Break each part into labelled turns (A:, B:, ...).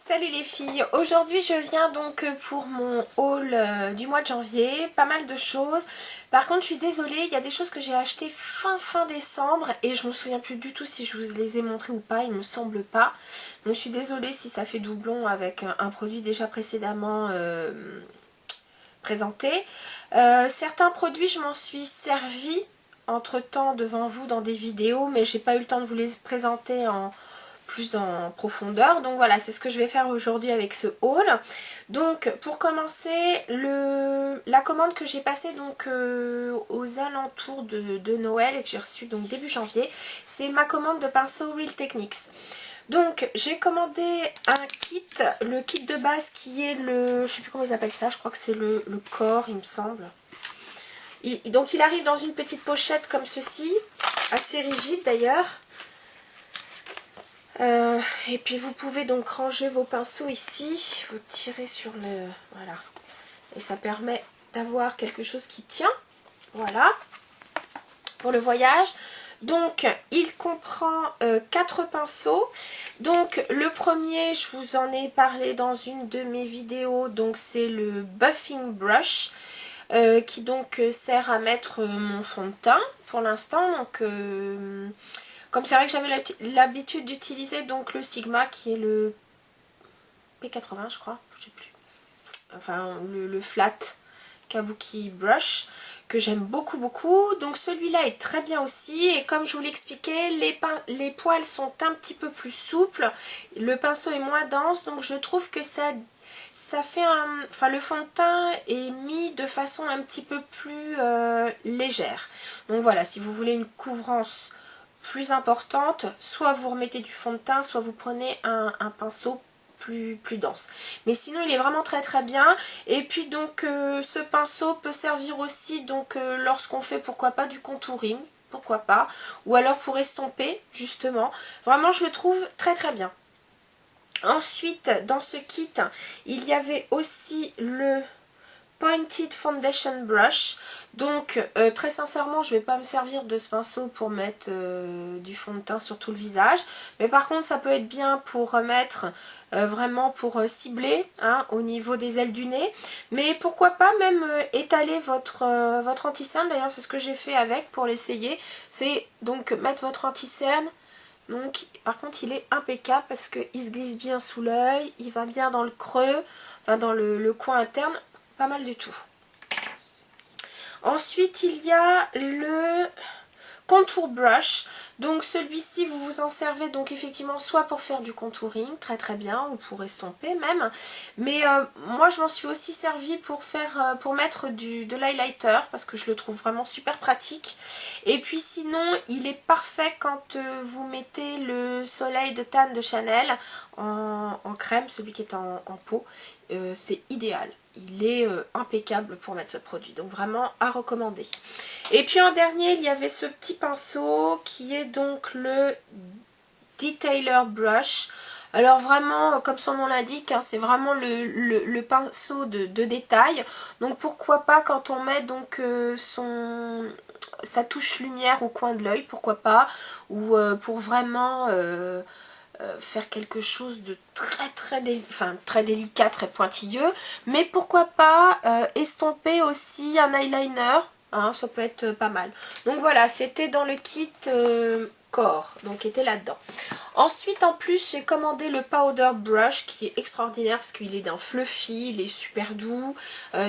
A: Salut les filles, aujourd'hui je viens donc pour mon haul du mois de janvier, pas mal de choses. Par contre je suis désolée, il y a des choses que j'ai achetées fin décembre et je me souviens plus du tout si je vous les ai montrées ou pas, il me semble pas. Donc je suis désolée si ça fait doublon avec un produit déjà précédemment présenté. Certains produits je m'en suis servi entre temps devant vous dans des vidéos, mais j'ai pas eu le temps de vous les présenter plus en profondeur. Donc voilà, c'est ce que je vais faire aujourd'hui avec ce haul. Donc pour commencer, la commande que j'ai passée donc aux alentours de Noël et que j'ai reçue donc début janvier, c'est ma commande de pinceau Real Techniques. Donc j'ai commandé un kit, le kit de base qui est le, je sais plus comment ils appellent ça, je crois que c'est le corps il me semble. Donc il arrive dans une petite pochette comme ceci, assez rigide d'ailleurs. Et puis vous pouvez donc ranger vos pinceaux ici, vous tirez sur le, voilà, et ça permet d'avoir quelque chose qui tient, voilà, pour le voyage. Donc il comprend 4 pinceaux. Donc le premier, je vous en ai parlé dans une de mes vidéos, donc c'est le Buffing Brush, qui donc sert à mettre mon fond de teint pour l'instant. Donc comme c'est vrai que j'avais l'habitude d'utiliser donc le Sigma qui est le P80 je crois, je sais plus. Enfin le flat Kabuki brush que j'aime beaucoup. Donc celui-là est très bien aussi et comme je vous l'expliquais, les poils sont un petit peu plus souples, le pinceau est moins dense, donc je trouve que ça fait enfin le fond de teint est mis de façon un petit peu plus légère. Donc voilà, si vous voulez une couvrance plus importante, soit vous remettez du fond de teint, soit vous prenez un pinceau plus dense. Mais sinon il est vraiment très bien. Et puis donc ce pinceau peut servir aussi donc lorsqu'on fait pourquoi pas du contouring, pourquoi pas, ou alors pour estomper justement. Vraiment je le trouve très bien. Ensuite dans ce kit il y avait aussi le Pointed Foundation Brush. Donc très sincèrement je vais pas me servir de ce pinceau pour mettre du fond de teint sur tout le visage, mais par contre ça peut être bien pour remettre vraiment pour cibler hein, au niveau des ailes du nez, mais pourquoi pas même étaler votre anti-cerne. D'ailleurs c'est ce que j'ai fait avec pour l'essayer, c'est donc mettre votre anti-cerne. Donc par contre il est impeccable parce qu'il se glisse bien sous l'œil, il va bien dans le creux, enfin dans le coin interne, pas mal du tout. Ensuite il y a le contour brush. Donc celui-ci vous vous en servez donc effectivement soit pour faire du contouring, très bien, ou pour estomper même, mais moi je m'en suis aussi servi pour faire pour mettre de l'highlighter parce que je le trouve vraiment super pratique. Et puis sinon il est parfait quand vous mettez le soleil de Tan de Chanel en crème, celui qui est en pot, c'est idéal. Il est impeccable pour mettre ce produit, donc vraiment à recommander. Et puis en dernier il y avait ce petit pinceau qui est donc le Detailer Brush. Alors vraiment comme son nom l'indique hein, c'est vraiment le pinceau de détail, donc pourquoi pas quand on met donc sa touche lumière au coin de l'œil, pourquoi pas, ou pour vraiment faire quelque chose de très délicat, très pointilleux, mais pourquoi pas estomper aussi un eyeliner, hein, ça peut être pas mal. Donc voilà, c'était dans le kit corps, donc était là-dedans. Ensuite en plus j'ai commandé le powder brush qui est extraordinaire parce qu'il est d'un fluffy, il est super doux,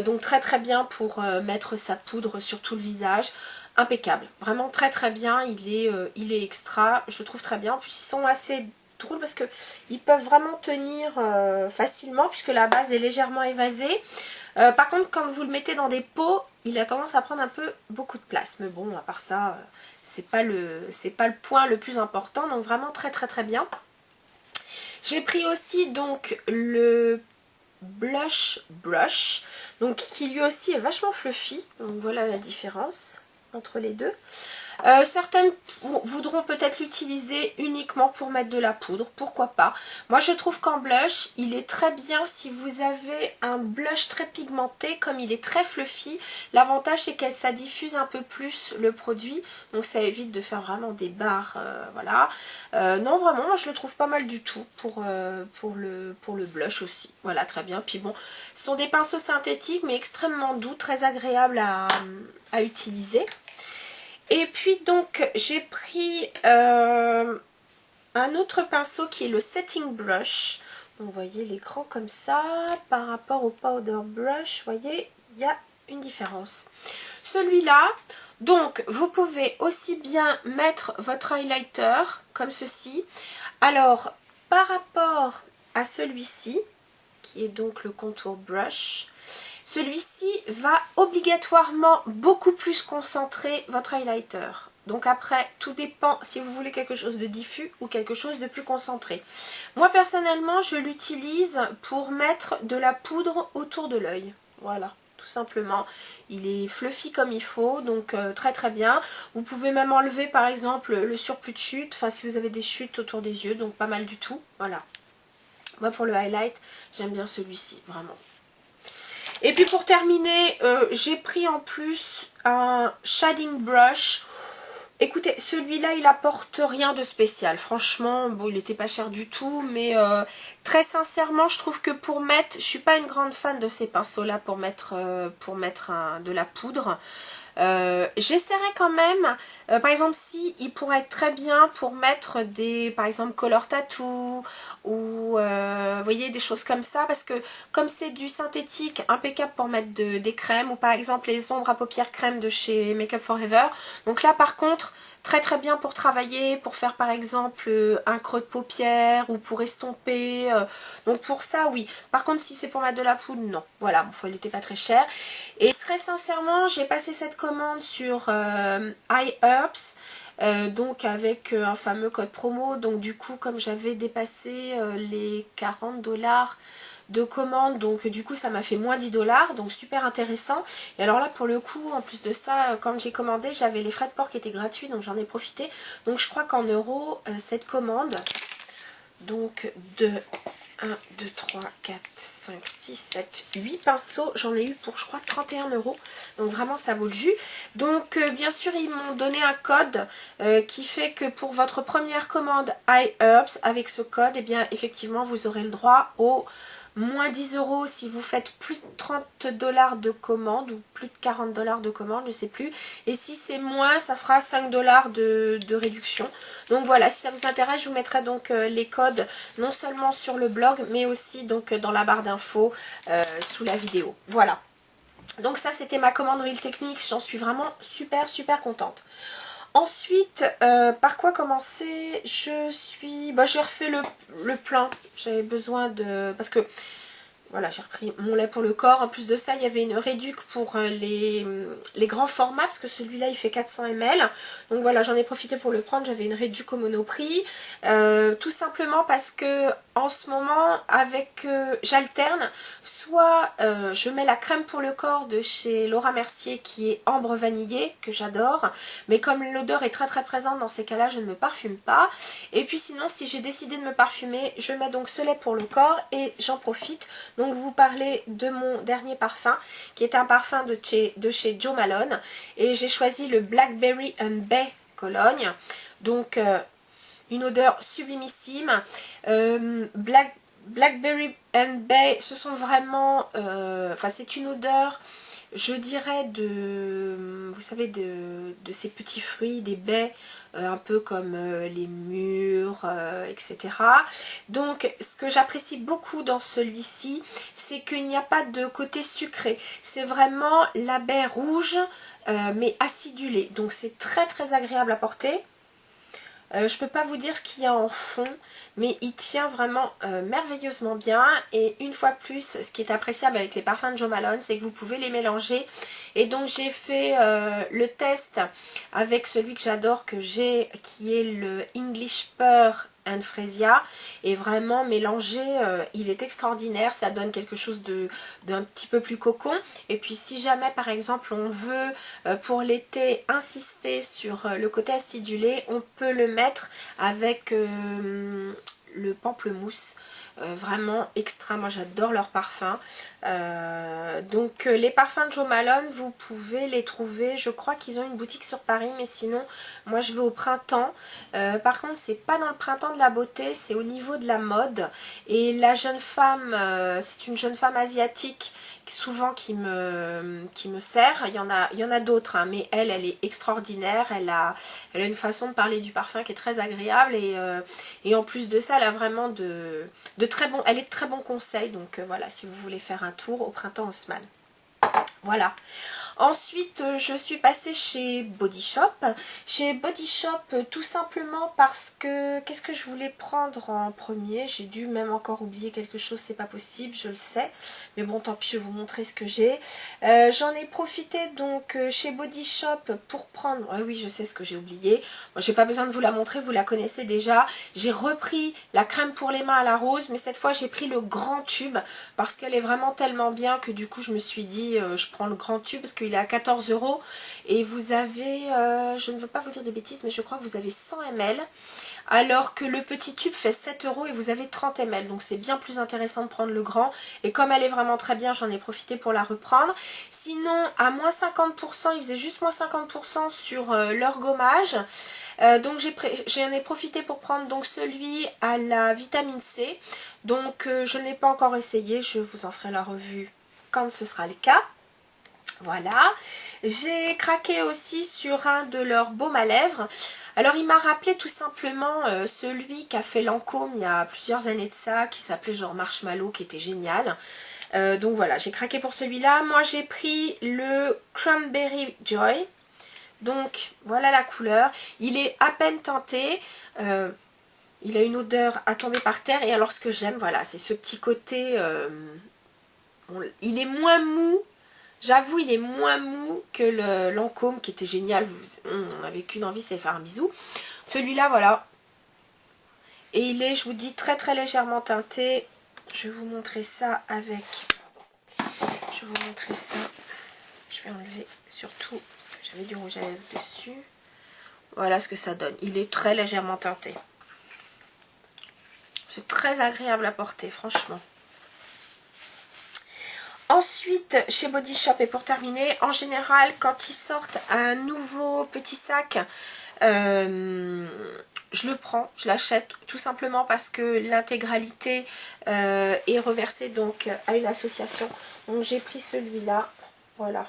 A: donc très bien pour mettre sa poudre sur tout le visage. Impeccable, vraiment très bien, il est extra, je le trouve très bien. En plus ils sont assez drôles parce que ils peuvent vraiment tenir facilement puisque la base est légèrement évasée. Par contre quand vous le mettez dans des pots il a tendance à prendre un peu beaucoup de place, mais bon à part ça c'est pas le point le plus important, donc vraiment très bien. J'ai pris aussi donc le blush brush, donc qui lui aussi est vachement fluffy, donc voilà la différence entre les deux. Certaines voudront peut-être l'utiliser uniquement pour mettre de la poudre, pourquoi pas. Moi je trouve qu'en blush, il est très bien si vous avez un blush très pigmenté, comme il est très fluffy. L'avantage c'est que ça diffuse un peu plus le produit, donc ça évite de faire vraiment des barres, voilà. Non vraiment, moi je le trouve pas mal du tout pour le blush aussi. Voilà, très bien. Puis bon, ce sont des pinceaux synthétiques mais extrêmement doux, très agréables à utiliser. Et puis donc j'ai pris un autre pinceau qui est le setting brush. Donc, vous voyez l'écran comme ça par rapport au powder brush, vous voyez il y a une différence. Celui-là, donc vous pouvez aussi bien mettre votre highlighter comme ceci. Alors par rapport à celui-ci qui est donc le contour brush, celui-ci va obligatoirement beaucoup plus concentrer votre highlighter. Donc après, tout dépend si vous voulez quelque chose de diffus ou quelque chose de plus concentré. Moi personnellement, je l'utilise pour mettre de la poudre autour de l'œil. Voilà, tout simplement. Il est fluffy comme il faut, donc très très bien. Vous pouvez même enlever par exemple le surplus de chute, enfin si vous avez des chutes autour des yeux, donc pas mal du tout. Voilà. Moi pour le highlight, j'aime bien celui-ci, vraiment. Et puis pour terminer, j'ai pris en plus un shading brush. Écoutez, celui-là, il apporte rien de spécial. Franchement, bon, il n'était pas cher du tout, mais très sincèrement, je trouve que pour mettre, je suis pas une grande fan de ces pinceaux-là pour mettre de la poudre. J'essaierai quand même, par exemple si il pourrait être très bien pour mettre des, par exemple color tattoo ou vous voyez des choses comme ça, parce que comme c'est du synthétique, impeccable pour mettre des crèmes, ou par exemple les ombres à paupières crème de chez Make Up For Ever. Donc là par contre très très bien pour travailler, pour faire par exemple un creux de paupière ou pour estomper, donc pour ça oui. Par contre si c'est pour mettre de la poudre, non. Voilà, bon, il n'était pas très cher. Et très sincèrement j'ai passé cette commande sur iHerbs, donc avec un fameux code promo, donc du coup comme j'avais dépassé les 40$ de commande, donc du coup ça m'a fait moins 10$, donc super intéressant. Et alors là pour le coup, en plus de ça, quand j'ai commandé, j'avais les frais de port qui étaient gratuits, donc j'en ai profité. Donc je crois qu'en euros, cette commande, donc de 1, 2, 3, 4, 5, 6, 7, 8 pinceaux, j'en ai eu pour je crois 31€, donc vraiment ça vaut le jus. Donc bien sûr ils m'ont donné un code qui fait que pour votre première commande iHerbs, avec ce code, et bien effectivement vous aurez le droit au moins 10€ si vous faites plus de 30$ de commande ou plus de 40$ de commande, je sais plus. Et si c'est moins, ça fera 5$ de réduction. Donc voilà, si ça vous intéresse, je vous mettrai donc les codes non seulement sur le blog, mais aussi donc dans la barre d'infos sous la vidéo. Voilà. Donc ça c'était ma commande Real Techniques, j'en suis vraiment super super contente. Ensuite, par quoi commencer? J'ai refait le plein. J'avais besoin de... Parce que, voilà, j'ai repris mon lait pour le corps. En plus de ça, il y avait une réduc pour les grands formats, parce que celui-là, il fait 400 ml. Donc voilà, j'en ai profité pour le prendre. J'avais une réduc au Monoprix. Tout simplement parce que, en ce moment, j'alterne. Soit je mets la crème pour le corps de chez Laura Mercier qui est ambre vanillée, que j'adore, mais comme l'odeur est très très présente dans ces cas-là, je ne me parfume pas. Et puis sinon, si j'ai décidé de me parfumer, je mets donc ce lait pour le corps et j'en profite. Donc vous parlez de mon dernier parfum, qui est un parfum de chez Jo Malone, et j'ai choisi le Blackberry and Bay Cologne. Donc une odeur sublimissime. Blackberry and Bay, ce sont vraiment... Enfin, c'est une odeur, je dirais, vous savez, de ces petits fruits, des baies, un peu comme les mûres, etc. Donc, ce que j'apprécie beaucoup dans celui-ci, c'est qu'il n'y a pas de côté sucré. C'est vraiment la baie rouge, mais acidulée. Donc, c'est très très agréable à porter. Je peux pas vous dire ce qu'il y a en fond, mais il tient vraiment merveilleusement bien. Et une fois plus, ce qui est appréciable avec les parfums de Jo Malone, c'est que vous pouvez les mélanger. Et donc j'ai fait le test avec celui que j'adore, qui est le English Pearl and Fresia. Et vraiment mélangé, il est extraordinaire. Ça donne quelque chose d'un petit peu plus cocon. Et puis si jamais par exemple on veut pour l'été insister sur le côté acidulé, on peut le mettre avec le pamplemousse. Vraiment extra, moi j'adore leur parfum. Donc les parfums de Jo Malone, vous pouvez les trouver, je crois qu'ils ont une boutique sur Paris, mais sinon moi je vais au printemps. Par contre c'est pas dans le printemps de la beauté, c'est au niveau de la mode. Et la jeune femme, c'est une jeune femme asiatique souvent qui me sert. Il y en a d'autres, hein, mais elle est extraordinaire. Elle a une façon de parler du parfum qui est très agréable, et en plus de ça elle a vraiment elle est de très bons conseils. Donc voilà, si vous voulez faire un tour au printemps Haussmann. Voilà. Ensuite, je suis passée chez Body Shop. Chez Body Shop, tout simplement parce que... Qu'est-ce que je voulais prendre en premier? J'ai dû même encore oublier quelque chose, c'est pas possible, je le sais. Mais bon, tant pis, je vais vous montrer ce que j'ai. J'en ai profité donc chez Body Shop pour prendre... Ah oui, je sais ce que j'ai oublié. Moi, j'ai pas besoin de vous la montrer, vous la connaissez déjà. J'ai repris la crème pour les mains à la rose, mais cette fois, j'ai pris le grand tube parce qu'elle est vraiment tellement bien que du coup, je me suis dit, je prends le grand tube parce qu'il est à 14 € et vous avez, je ne veux pas vous dire de bêtises, mais je crois que vous avez 100 ml, alors que le petit tube fait 7 € et vous avez 30 ml, donc c'est bien plus intéressant de prendre le grand. Et comme elle est vraiment très bien, j'en ai profité pour la reprendre. Sinon, à moins 50%, ils faisaient juste moins 50% sur leur gommage. Donc j'en ai profité pour prendre donc celui à la vitamine C. Donc je ne l'ai pas encore essayé, je vous en ferai la revue quand ce sera le cas. Voilà, j'ai craqué aussi sur un de leurs baumes à lèvres. Alors il m'a rappelé tout simplement celui qu'a fait Lancôme il y a plusieurs années de ça, qui s'appelait genre Marshmallow, qui était génial. Donc voilà, j'ai craqué pour celui-là. Moi j'ai pris le Cranberry Joy. Donc voilà la couleur, il est à peine teinté. Il a une odeur à tomber par terre. Et alors ce que j'aime, voilà, c'est ce petit côté, il est moins mou. J'avoue, il est moins mou que le Lancôme qui était génial. On n'avait qu'une envie, c'est de faire un bisou. Celui-là, voilà. Et il est, je vous dis, très très légèrement teinté. Je vais vous montrer ça avec... Je vais vous montrer ça. Je vais enlever surtout, parce que j'avais du rouge à lèvres dessus. Voilà ce que ça donne. Il est très légèrement teinté. C'est très agréable à porter, franchement. Ensuite, chez Body Shop, et pour terminer, en général, quand ils sortent un nouveau petit sac, je le prends, je l'achète tout simplement parce que l'intégralité est reversée donc à une association. Donc j'ai pris celui-là, voilà,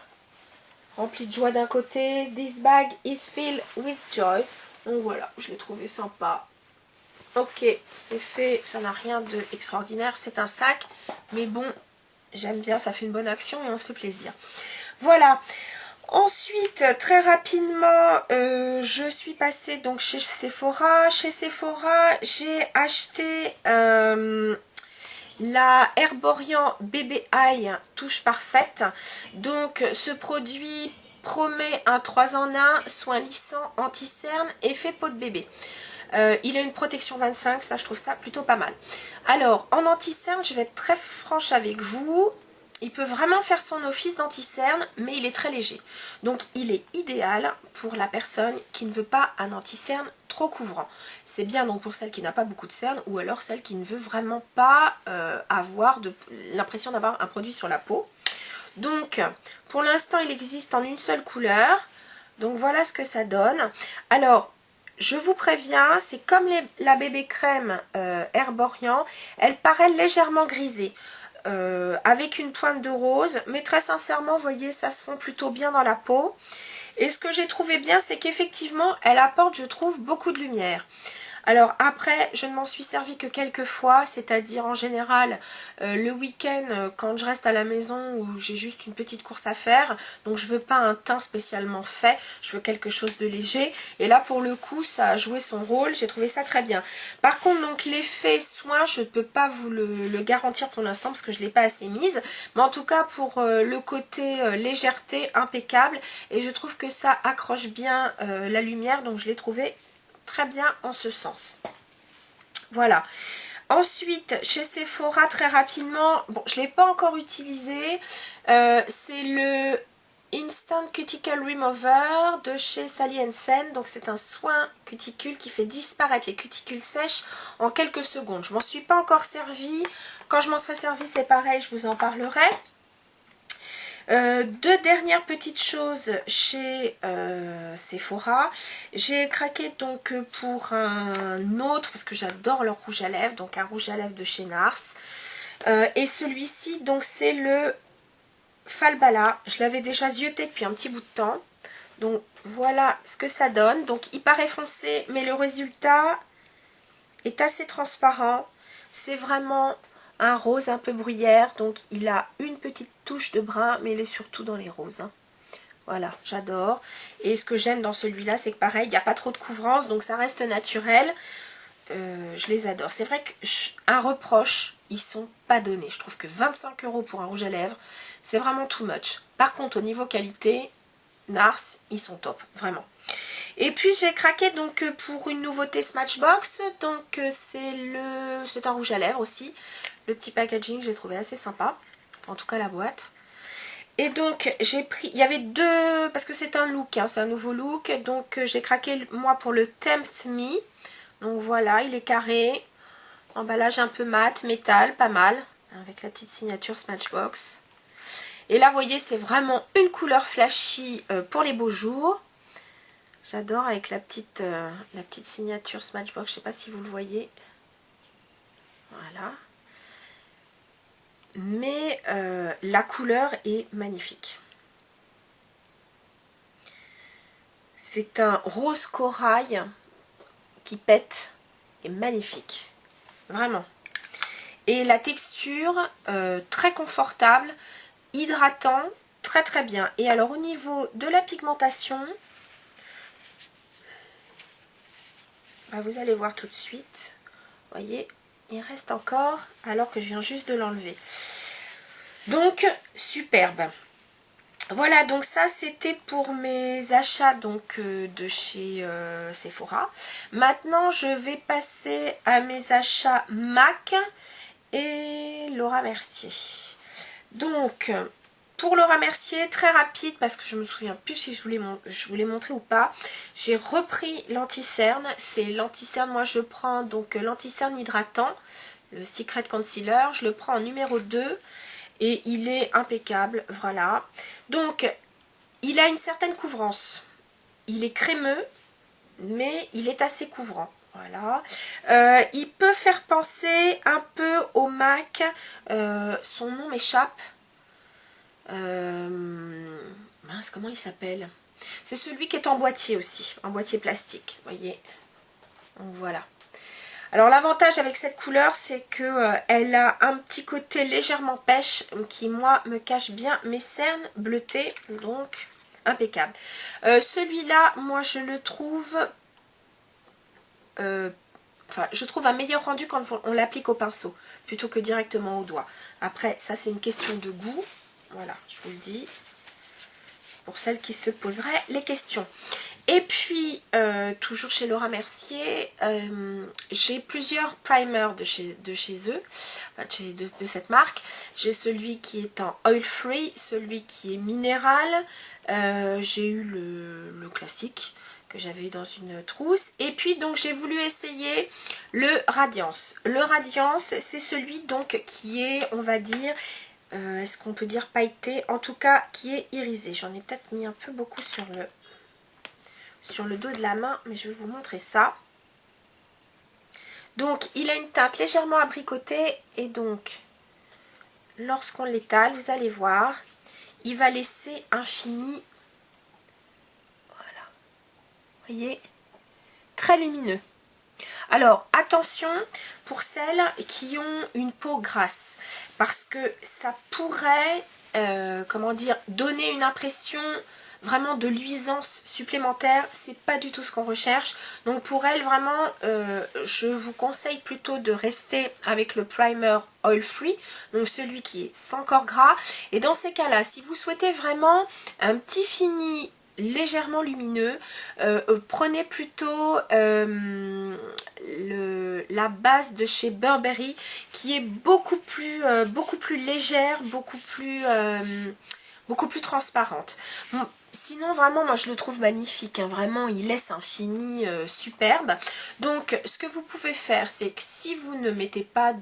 A: rempli de joie d'un côté. This bag is filled with joy. Donc voilà, je l'ai trouvé sympa. Ok, c'est fait, ça n'a rien d'extraordinaire, c'est un sac, mais bon, j'aime bien, ça fait une bonne action et on se fait plaisir. Voilà. Ensuite, très rapidement, je suis passée donc chez Sephora. Chez Sephora, j'ai acheté la Herborian Bébé Eye Touche Parfaite. Donc, ce produit promet un 3 en 1, soin lissant, anti-cerne, effet peau de bébé. Il a une protection 25, ça je trouve ça plutôt pas mal. Alors en anti-cerne, je vais être très franche avec vous, il peut vraiment faire son office d'anti-cerne, mais il est très léger. Donc il est idéal pour la personne qui ne veut pas un anti-cerne trop couvrant. C'est bien donc pour celle qui n'a pas beaucoup de cerne, ou alors celle qui ne veut vraiment pas avoir l'impression d'avoir un produit sur la peau. Donc pour l'instant il existe en une seule couleur, donc voilà ce que ça donne. Alors je vous préviens, c'est comme la bébé crème Herborian, elle paraît légèrement grisée, avec une pointe de rose, mais très sincèrement, vous voyez, ça se fond plutôt bien dans la peau. Et ce que j'ai trouvé bien, c'est qu'effectivement, elle apporte, je trouve, beaucoup de lumière. Alors après, je ne m'en suis servi que quelques fois, c'est-à-dire en général le week-end quand je reste à la maison où j'ai juste une petite course à faire. Donc je veux pas un teint spécialement fait, je veux quelque chose de léger. Et là pour le coup, ça a joué son rôle, j'ai trouvé ça très bien. Par contre donc l'effet soin, je ne peux pas vous le garantir pour l'instant parce que je ne l'ai pas assez mise. Mais en tout cas pour le côté légèreté, impeccable. Et je trouve que ça accroche bien la lumière, donc je l'ai trouvé très bien en ce sens. Voilà. Ensuite, chez Sephora, très rapidement, bon, je ne l'ai pas encore utilisé, c'est le Instant Cuticle Remover de chez Sally Hansen. Donc c'est un soin cuticule qui fait disparaître les cuticules sèches en quelques secondes. Je m'en suis pas encore servi. Quand je m'en serai servi, c'est pareil, je vous en parlerai. Deux dernières petites choses chez Sephora. J'ai craqué donc pour un autre, parce que j'adore leur rouge à lèvres, donc un rouge à lèvres de chez Nars. Et celui-ci, donc c'est le Falbala. Je l'avais déjà zioté depuis un petit bout de temps. Donc voilà ce que ça donne. Donc il paraît foncé, mais le résultat est assez transparent. C'est vraiment un rose un peu bruyère, donc il a une petite touche de brun, mais il est surtout dans les roses. Hein. Voilà, j'adore. Et ce que j'aime dans celui-là, c'est que pareil, il n'y a pas trop de couvrance, donc ça reste naturel. Je les adore. C'est vrai qu'un reproche, ils sont pas donnés. Je trouve que 25 € pour un rouge à lèvres, c'est vraiment too much. Par contre, au niveau qualité, Nars, ils sont top, vraiment. Et puis j'ai craqué donc pour une nouveauté Smashbox, donc c'est un rouge à lèvres aussi. Le petit packaging, j'ai trouvé assez sympa, enfin, en tout cas la boîte. Et donc j'ai pris, il y avait deux, parce que c'est un look, hein, c'est un nouveau look, donc j'ai craqué moi pour le Tempt Me. Donc voilà, il est carré, emballage un peu mat, métal, pas mal, avec la petite signature Smashbox. Et là vous voyez, c'est vraiment une couleur flashy pour les beaux jours. J'adore avec la petite signature Smashbox, je ne sais pas si vous le voyez. Voilà. Mais la couleur est magnifique. C'est un rose corail qui pète, est magnifique. Vraiment. Et la texture, très confortable, hydratant, très très bien. Et alors au niveau de la pigmentation, bah, vous allez voir tout de suite. Vous voyez, il reste encore alors que je viens juste de l'enlever. Donc superbe. Voilà, donc ça c'était pour mes achats donc de chez Sephora. Maintenant je vais passer à mes achats MAC et Laura Mercier. Donc pour Laura Mercier, très rapide parce que je me souviens plus si je vous l'ai montré ou pas. J'ai repris l'anti-cerne. C'est l'anti-cerne, moi je prends donc l'anti-cerne hydratant, le Secret Concealer. Je le prends en numéro 2 et il est impeccable, voilà. Donc il a une certaine couvrance. Il est crémeux, mais il est assez couvrant. Voilà. Il peut faire penser un peu au MAC. Son nom m'échappe. Mince, comment il s'appelle? C'est celui qui est en boîtier aussi, en boîtier plastique, vous voyez. Donc voilà. Alors l'avantage avec cette couleur, c'est que elle a un petit côté légèrement pêche qui moi me cache bien mes cernes bleutées, donc impeccable. Celui-là, moi je le trouve, je trouve un meilleur rendu quand on l'applique au pinceau plutôt que directement au doigt. Après, ça c'est une question de goût. Voilà, je vous le dis, pour celles qui se poseraient les questions. Et puis, toujours chez Laura Mercier, j'ai plusieurs primers de chez eux, enfin de cette marque. J'ai celui qui est en oil free, celui qui est minéral. J'ai eu le classique que j'avais eu dans une trousse. Et puis, donc, j'ai voulu essayer le Radiance. Le Radiance, c'est celui donc qui est, on va dire, est-ce qu'on peut dire pailleté, en tout cas qui est irisé. J'en ai peut-être mis un peu beaucoup sur le dos de la main, mais je vais vous montrer ça. Donc il a une teinte légèrement abricotée et donc lorsqu'on l'étale, vous allez voir, il va laisser un fini, voilà, vous voyez, très lumineux. Alors attention pour celles qui ont une peau grasse, parce que ça pourrait, comment dire, donner une impression vraiment de luisance supplémentaire. C'est pas du tout ce qu'on recherche. Donc pour elle, vraiment, je vous conseille plutôt de rester avec le primer oil free, donc celui qui est sans corps gras. Et dans ces cas-là, si vous souhaitez vraiment un petit fini légèrement lumineux. Prenez plutôt la base de chez Burberry qui est beaucoup plus légère, beaucoup plus transparente. Bon, sinon vraiment moi je le trouve magnifique, hein, vraiment il laisse un fini superbe. Donc ce que vous pouvez faire, c'est que si vous ne mettez pas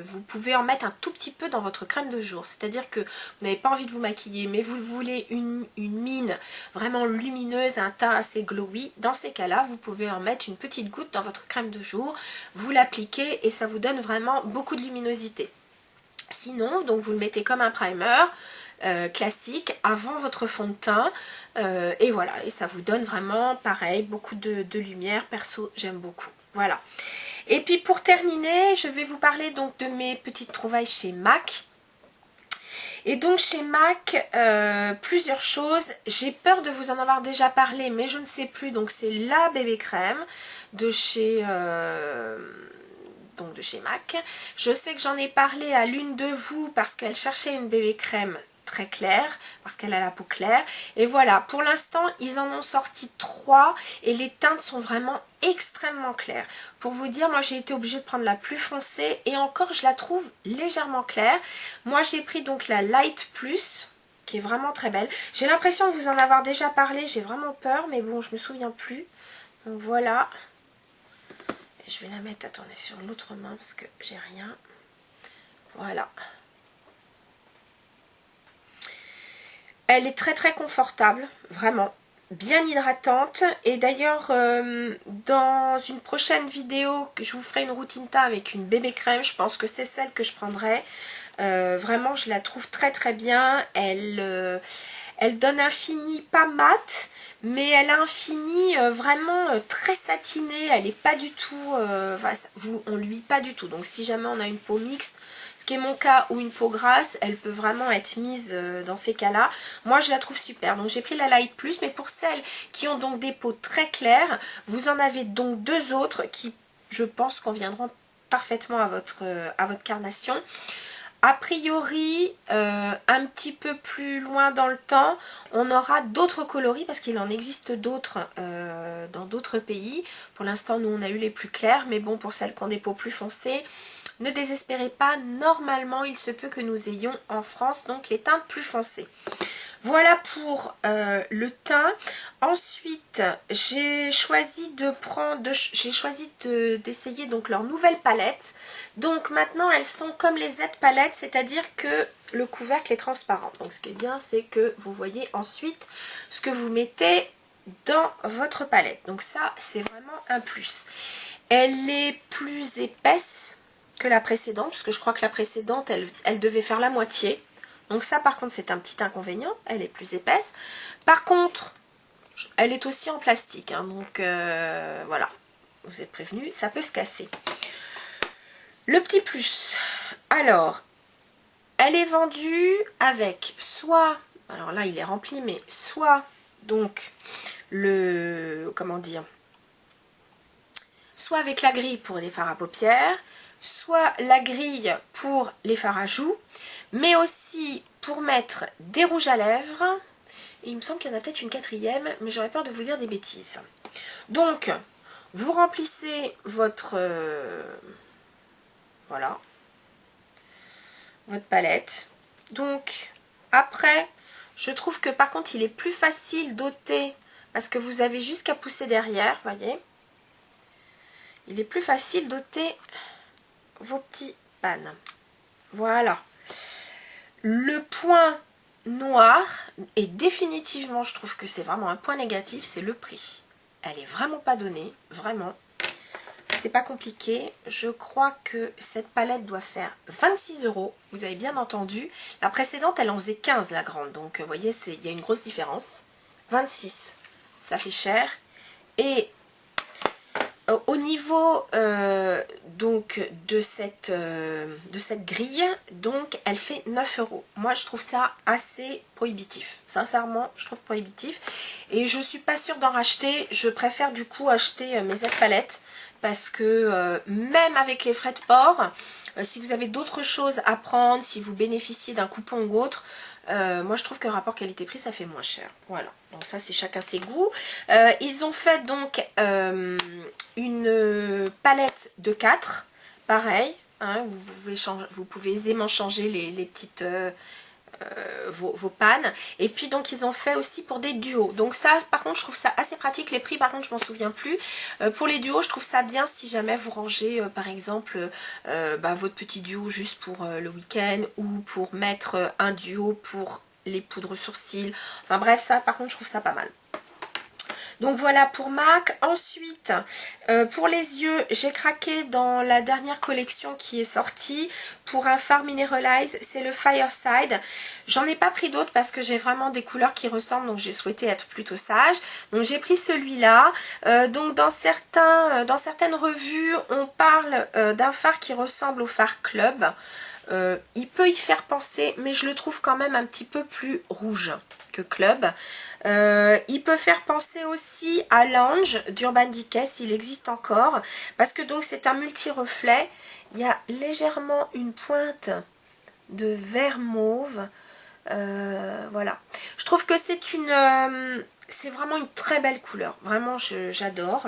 A: vous pouvez en mettre un tout petit peu dans votre crème de jour, c'est à dire que vous n'avez pas envie de vous maquiller mais vous voulez une mine vraiment lumineuse, un teint assez glowy. Dans ces cas là vous pouvez en mettre une petite goutte dans votre crème de jour, vous l'appliquez et ça vous donne vraiment beaucoup de luminosité. Sinon donc vous le mettez comme un primer classique avant votre fond de teint et voilà, et ça vous donne vraiment pareil beaucoup de lumière. Perso j'aime beaucoup, voilà. Et puis pour terminer je vais vous parler donc de mes petites trouvailles chez MAC. Et donc chez MAC, plusieurs choses. J'ai peur de vous en avoir déjà parlé mais je ne sais plus. Donc c'est la bébé crème de chez MAC. Je sais que j'en ai parlé à l'une de vous parce qu'elle cherchait une bébé crème très claire, parce qu'elle a la peau claire. Et voilà, pour l'instant, ils en ont sorti 3 et les teintes sont vraiment extrêmement claires. Pour vous dire, moi j'ai été obligée de prendre la plus foncée et encore je la trouve légèrement claire. Moi j'ai pris donc la Light Plus, qui est vraiment très belle. J'ai l'impression de vous en avoir déjà parlé, j'ai vraiment peur, mais bon, je me souviens plus. Donc voilà. Je vais la mettre, attendez, sur l'autre main parce que j'ai rien. Voilà. Elle est très très confortable, vraiment, bien hydratante. Et d'ailleurs, dans une prochaine vidéo, je vous ferai une routine teint avec une bébé crème. Je pense que c'est celle que je prendrai. Vraiment, je la trouve très très bien. Elle donne un fini pas mat, mais elle a un fini vraiment très satiné. Elle n'est pas du tout, on luit pas du tout. Donc si jamais on a une peau mixte, ce qui est mon cas, ou une peau grasse, elle peut vraiment être mise dans ces cas-là. Moi je la trouve super. Donc j'ai pris la Light Plus, mais pour celles qui ont donc des peaux très claires, vous en avez donc 2 autres qui, je pense, conviendront parfaitement à votre carnation. A priori, un petit peu plus loin dans le temps, on aura d'autres coloris parce qu'il en existe d'autres dans d'autres pays. Pour l'instant, nous, on a eu les plus clairs, mais bon, pour celles qui ont des peaux plus foncées, ne désespérez pas. Normalement, il se peut que nous ayons en France donc les teintes plus foncées. Voilà pour le teint. Ensuite, j'ai choisi d'essayer donc leur nouvelle palette. Donc maintenant, elles sont comme les Z palettes, c'est-à-dire que le couvercle est transparent. Donc ce qui est bien, c'est que vous voyez ensuite ce que vous mettez dans votre palette. Donc ça, c'est vraiment un plus. Elle est plus épaisse que la précédente, parce que je crois que la précédente, elle devait faire la moitié. Donc ça par contre c'est un petit inconvénient, elle est plus épaisse. Par contre, elle est aussi en plastique, hein, donc voilà, vous êtes prévenus, ça peut se casser. Le petit plus, alors, elle est vendue avec soit, alors là il est rempli, mais soit donc soit avec la grille pour les fards à paupières, soit la grille pour les fards à joues, mais aussi pour mettre des rouges à lèvres. Et il me semble qu'il y en a peut-être une 4e, mais j'aurais peur de vous dire des bêtises. Donc, vous remplissez votre voilà, votre palette. Donc, après, je trouve que par contre, il est plus facile d'ôter parce que vous avez juste qu'à pousser derrière, voyez. Il est plus facile d'ôter vos petits pannes. Voilà. Le point noir, et définitivement je trouve que c'est vraiment un point négatif, c'est le prix. Elle est vraiment pas donnée, vraiment. C'est pas compliqué. Je crois que cette palette doit faire 26 €. Vous avez bien entendu. La précédente, elle en faisait 15, la grande. Donc vous voyez, il y a une grosse différence. 26, ça fait cher. Et au niveau donc de cette grille, donc elle fait 9 €. Moi je trouve ça assez prohibitif. Sincèrement, je trouve prohibitif. Et je suis pas sûre d'en racheter. Je préfère du coup acheter mes aides palettes. Parce que même avec les frais de port, si vous avez d'autres choses à prendre, si vous bénéficiez d'un coupon ou autre, Moi je trouve que rapport qualité-prix ça fait moins cher. Voilà, donc ça c'est chacun ses goûts. Ils ont fait donc une palette de 4, pareil, hein, vous pouvez aisément changer les petites... vos pannes. Et puis donc ils ont fait aussi pour des duos, donc ça par contre je trouve ça assez pratique. Les prix par contre je m'en souviens plus. Pour les duos je trouve ça bien si jamais vous rangez par exemple votre petit duo juste pour le week-end, ou pour mettre un duo pour les poudres sourcils. Enfin bref, ça par contre je trouve ça pas mal. Donc voilà pour MAC. Ensuite, pour les yeux, j'ai craqué dans la dernière collection qui est sortie pour un fard Mineralize, c'est le Fireside. J'en ai pas pris d'autres parce que j'ai vraiment des couleurs qui ressemblent, donc j'ai souhaité être plutôt sage. Donc j'ai pris celui-là. Donc dans certaines revues, on parle d'un fard qui ressemble au fard Club. Il peut y faire penser, mais je le trouve quand même un petit peu plus rouge que Club. Il peut faire penser aussi à l'Ange d'Urban Decay s'il existe encore, parce que donc c'est un multi-reflet. Il y a légèrement une pointe de vert mauve. Voilà. Je trouve que c'est vraiment une très belle couleur. Vraiment, j'adore.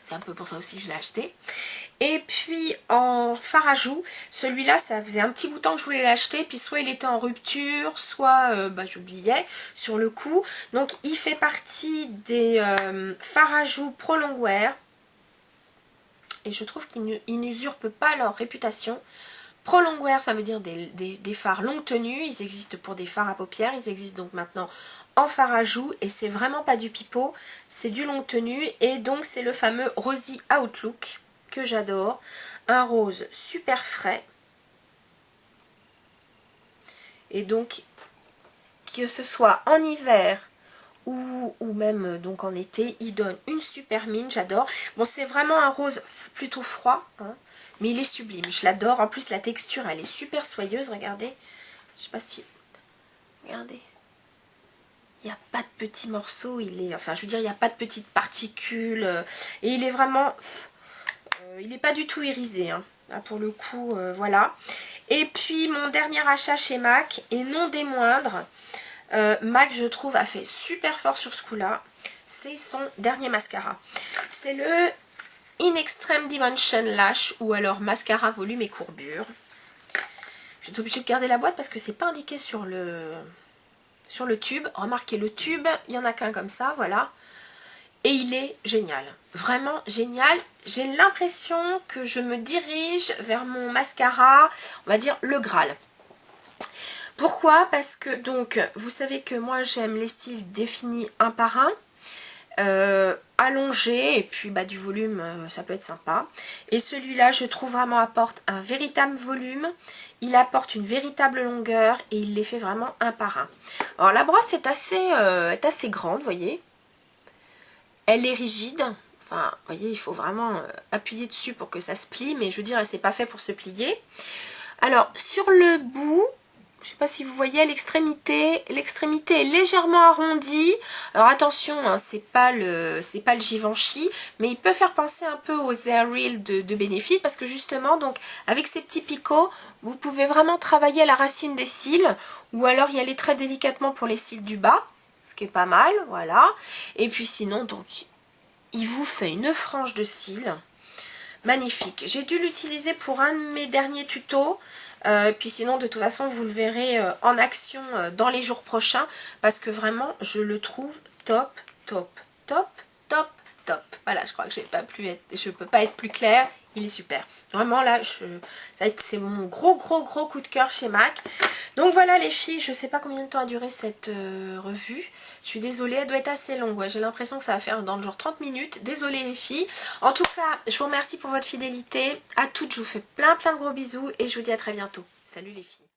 A: C'est un peu pour ça aussi que je l'ai acheté. Et puis en fard à joues, celui-là ça faisait un petit bout de temps que je voulais l'acheter, puis soit il était en rupture, soit j'oubliais sur le coup. Donc il fait partie des fards à joues Pro Longwear, et je trouve qu'ils n'usurpent pas leur réputation. Pro Longwear, ça veut dire des fards longue tenue. Ils existent pour des fards à paupières, ils existent donc maintenant en fard à joues, et c'est vraiment pas du pipeau, c'est du longue tenue. Et donc c'est le fameux Rosy Outlook que j'adore, un rose super frais, et donc que ce soit en hiver ou même donc en été, il donne une super mine, j'adore. Bon, c'est vraiment un rose plutôt froid, hein, mais il est sublime, je l'adore. En plus la texture elle est super soyeuse, regardez, je sais pas si, regardez, il n'y a pas de petits morceaux, il n'y a pas de petites particules, et il est vraiment... il n'est pas du tout irisé, hein. Là, pour le coup, voilà. Et puis, mon dernier achat chez MAC, et non des moindres, MAC, je trouve, a fait super fort sur ce coup-là. C'est son dernier mascara. C'est le In Extreme Dimension Lash, ou alors mascara volume et courbure. J'étais obligée de garder la boîte parce que c'est pas indiqué sur le tube. Remarquez, le tube, il n'y en a qu'un comme ça, voilà. Et il est génial, vraiment génial. J'ai l'impression que je me dirige vers mon mascara, on va dire le Graal. Pourquoi? Parce que donc, vous savez que moi j'aime les styles définis un par un, allongés, et puis du volume, ça peut être sympa. Et celui-là, je trouve vraiment apporte un véritable volume, il apporte une véritable longueur, et il les fait vraiment un par un. Alors la brosse est assez grande, vous voyez. Elle est rigide, enfin, vous voyez, il faut vraiment appuyer dessus pour que ça se plie, mais je veux dire, elle c'est pas fait pour se plier. Alors, sur le bout, je ne sais pas si vous voyez l'extrémité est légèrement arrondie. Alors attention, hein, c'est pas le Givenchy, mais il peut faire penser un peu aux Airreel de Benefit, parce que justement, donc, avec ces petits picots, vous pouvez vraiment travailler à la racine des cils, ou alors y aller très délicatement pour les cils du bas. Ce qui est pas mal, voilà. Et puis sinon, donc, il vous fait une frange de cils magnifique. J'ai dû l'utiliser pour un de mes derniers tutos. Puis sinon, de toute façon, vous le verrez en action dans les jours prochains. Parce que vraiment, je le trouve top, top, top, top, top. Voilà, je crois que je peux pas être plus claire. Il est super. Vraiment là, c'est mon gros coup de cœur chez MAC. Donc voilà les filles, je sais pas combien de temps a duré cette revue. Je suis désolée, elle doit être assez longue. Ouais, j'ai l'impression que ça va faire dans le genre 30 minutes. Désolée les filles. En tout cas, je vous remercie pour votre fidélité. À toutes, je vous fais plein de gros bisous et je vous dis à très bientôt. Salut les filles.